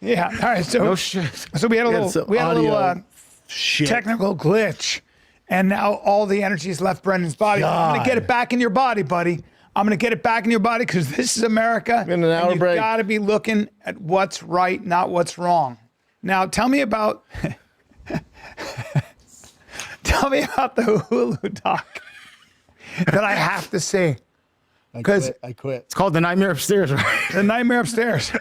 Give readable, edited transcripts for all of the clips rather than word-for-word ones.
Yeah. All right. So No shit. So we had a little, Shit. technical glitch, and now all the energy is left Brendan's body. I'm gonna get it back in your body, buddy. I'm gonna get it back in your body because this is America. In an hour and break. You've got to be looking at what's right, not what's wrong. Now, tell me about the Hulu doc that I have to see. Because I quit. It's called The Nightmare Upstairs, right? The Nightmare Upstairs.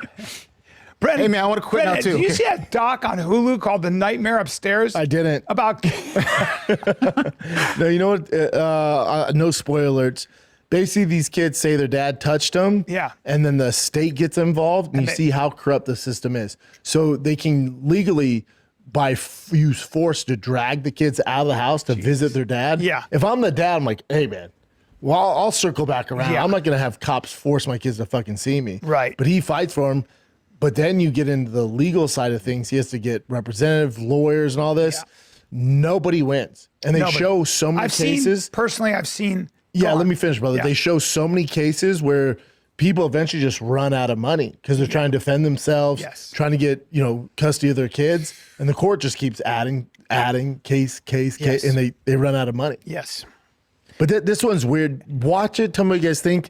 Brendan, Hey, man, I wanna quit now, too. Did you see that doc on Hulu called The Nightmare Upstairs? I didn't. About No, you know what? No spoiler alerts. Basically, these kids say their dad touched them. Yeah. And then the state gets involved, and you they- see how corrupt the system is. So they can legally, use force, to drag the kids out of the house to visit their dad. Yeah. If I'm the dad, I'm like, hey, man. Well, I'll circle back around. Yeah. I'm not going to have cops force my kids to fucking see me. Right. But he fights for him. But then you get into the legal side of things. He has to get representative lawyers and all this. Yeah. Nobody wins. And they show so many cases. I've seen. Yeah, let me finish, brother. Yeah. They show so many cases where people eventually just run out of money because they're trying to defend themselves, Yes. trying to get, custody of their kids. And the court just keeps adding case, Yes. and they run out of money. Yes. But this one's weird. Watch it. Tell me what you guys think.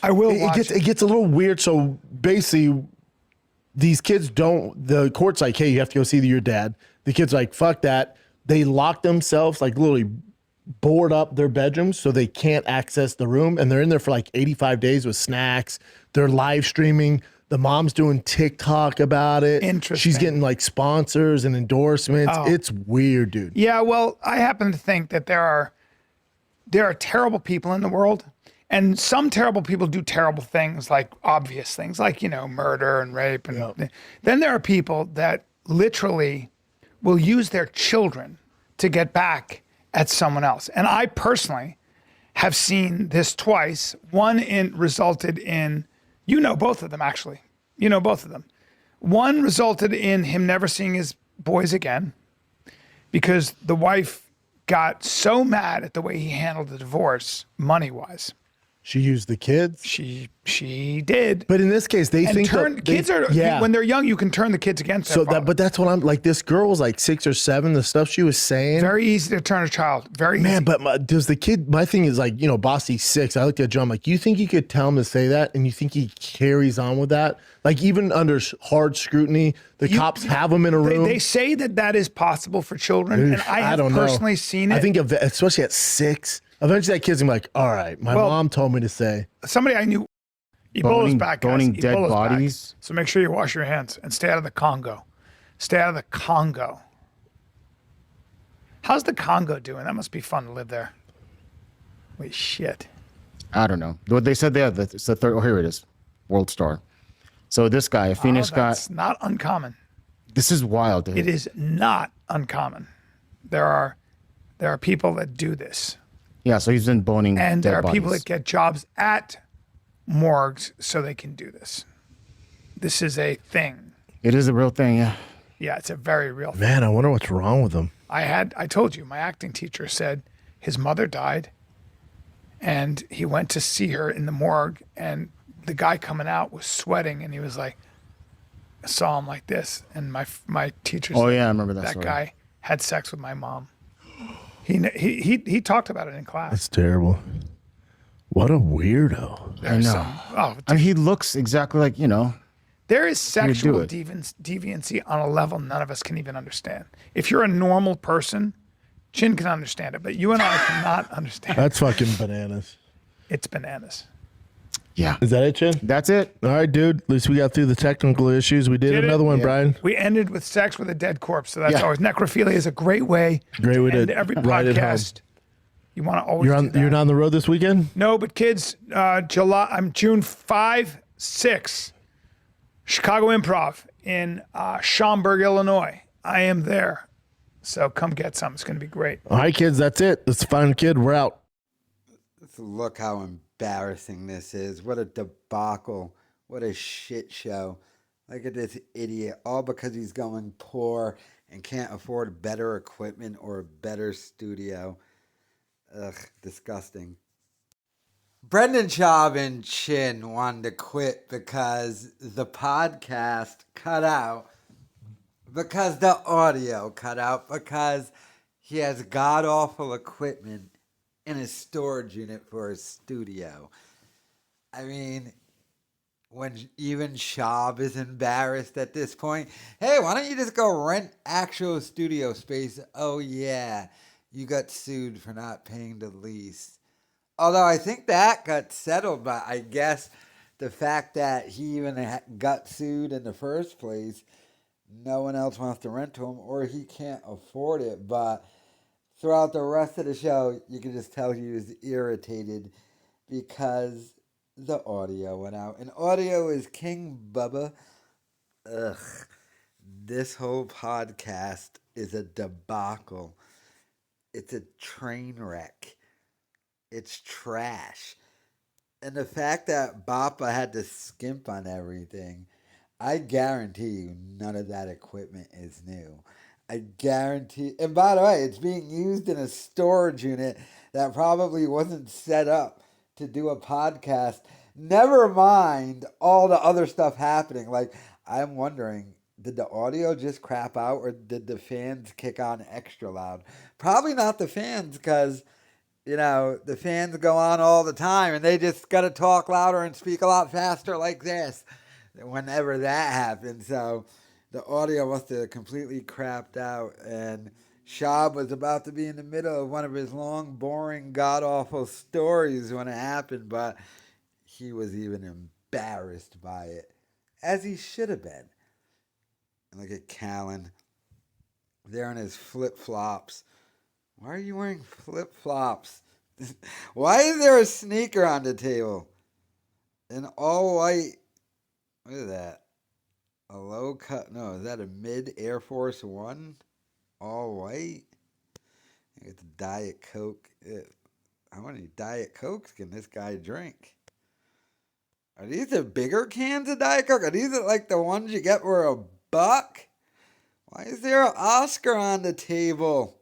I will watch it. It gets a little weird. So basically, these kids the court's like, hey, you have to go see your dad. The kid's like, fuck that. They lock themselves, like literally board up their bedrooms so they can't access the room. And they're in there for like 85 days with snacks. They're live streaming. The mom's doing TikTok about it. Interesting. She's getting like sponsors and endorsements. Oh. It's weird, dude. Yeah, well, I happen to think that there are terrible people in the world, and some terrible people do terrible things, like obvious things, like murder and rape, and then there are people that literally will use their children to get back at someone else. And I personally have seen this twice. One resulted in both of them actually. Both of them. One resulted in him never seeing his boys again because the wife got so mad at the way he handled the divorce, money-wise. She used the kids. She did. But in this case, they And think kids are when they're young, you can turn the kids against their father. but that's what I'm like. This girl was like 6 or 7. The stuff she was saying, Very easy to turn a child. Very easy. man. But does the kid? My thing is like, Bossy's 6. I looked at John. I'm like, you think you could tell him to say that, and you think he carries on with that? Like even under hard scrutiny, the cops have him in a room. They say that is possible for children, and I have don't personally know. seen it. I think especially at 6. Eventually, that kid's gonna be like, all right, my mom told me to say. Somebody I knew, Ebola's back, guys. boning dead Ebola's back. bodies. So make sure you wash your hands and stay out of the Congo. Stay out of the Congo. How's the Congo doing? That must be fun to live there. Wait, shit. I don't know. What they said there, it's the third. Oh, here it is. World Star. So this guy, a Phoenix guy. That's not uncommon. This is wild. Dude. It is not uncommon. There are people that do this. Yeah, so he's been boning And dead there are people bodies. that get jobs at morgues so they can do this. This is a thing. It is a real thing, yeah. Yeah, it's a very real thing. Man, I wonder what's wrong with them. I told you, my acting teacher said his mother died and he went to see her in the morgue and the guy coming out was sweating and he was like, I saw him like this. And my teacher said, yeah, I remember that that story. guy had sex with my mom. He talked about it in class. That's terrible. What a weirdo. I know. Oh, I mean, he looks exactly like, there is sexual it. deviancy on a level none of us can even understand. If you're a normal person, Chin can understand it, but you and I cannot understand it. That's fucking bananas. It's bananas. yeah. Is that it, Chin? That's it. All right, dude. At least we got through the technical issues. We did Did it? another one, Yeah. Brian. We ended with sex with a dead corpse, so that's Yeah. always necrophilia is a great way. Great way to end every ride it home. podcast. You want to always You're do that. not on the road this weekend? No, but kids, June 5, 6, Chicago Improv in Schaumburg, Illinois. I am there. So come get some. It's going to be great. All right, kids. That's it. Let's find kid. We're out. Look how embarrassing this is. What a debacle. What a shit show. Look at this idiot. All because he's going poor and can't afford better equipment or a better studio. Ugh, disgusting. Brendan Schaub and Chin wanted to quit because the podcast cut out, because the audio cut out, because he has god awful equipment in his storage unit for his studio. I mean, when even Schaub is embarrassed at this point, hey, why don't you just go rent actual studio space? Oh, yeah, you got sued for not paying the lease. Although I think that got settled, but I guess the fact that he even got sued in the first place, no one else wants to rent to him or he can't afford it. But throughout the rest of the show, you can just tell he was irritated because the audio went out. And audio is King Bubba. Ugh. This whole podcast is a debacle. It's a train wreck. It's trash. And the fact that Bappa had to skimp on everything, I guarantee you none of that equipment is new. I guarantee. And by the way, it's being used in a storage unit that probably wasn't set up to do a podcast. Never mind all the other stuff happening. Like, I'm wondering, did the audio just crap out or did the fans kick on extra loud? Probably not the fans because the fans go on all the time and they just got to talk louder and speak a lot faster like this whenever that happens. So the audio must have completely crapped out. And Schaub was about to be in the middle of one of his long, boring, god awful stories when it happened, but he was even embarrassed by it, as he should have been. And look at Callan there in his flip flops. Why are you wearing flip flops? Why is there a sneaker on the table? An all white. What is that? A low cut? No, is that a mid Air Force One? All white? It's Diet Coke. How many Diet Cokes can this guy drink? Are these the bigger cans of Diet Coke? Are these like the ones you get for $1? Why is there an Oscar on the table?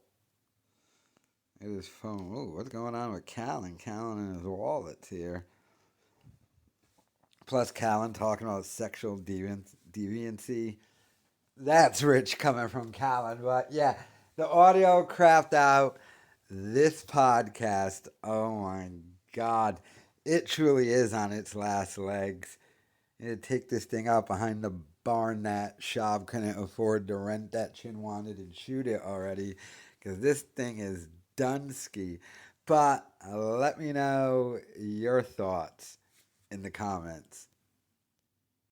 His phone. Oh, what's going on with Callan? Callan and his wallets here. Plus, Callan talking about sexual deviancy. That's rich coming from Callan. But yeah, the audio crapped out. This podcast, oh my God, it truly is on its last legs. You take this thing out behind the barn that Schaub couldn't afford to rent that Chin wanted and shoot it already, because this thing is Dunsky. But let me know your thoughts in the comments.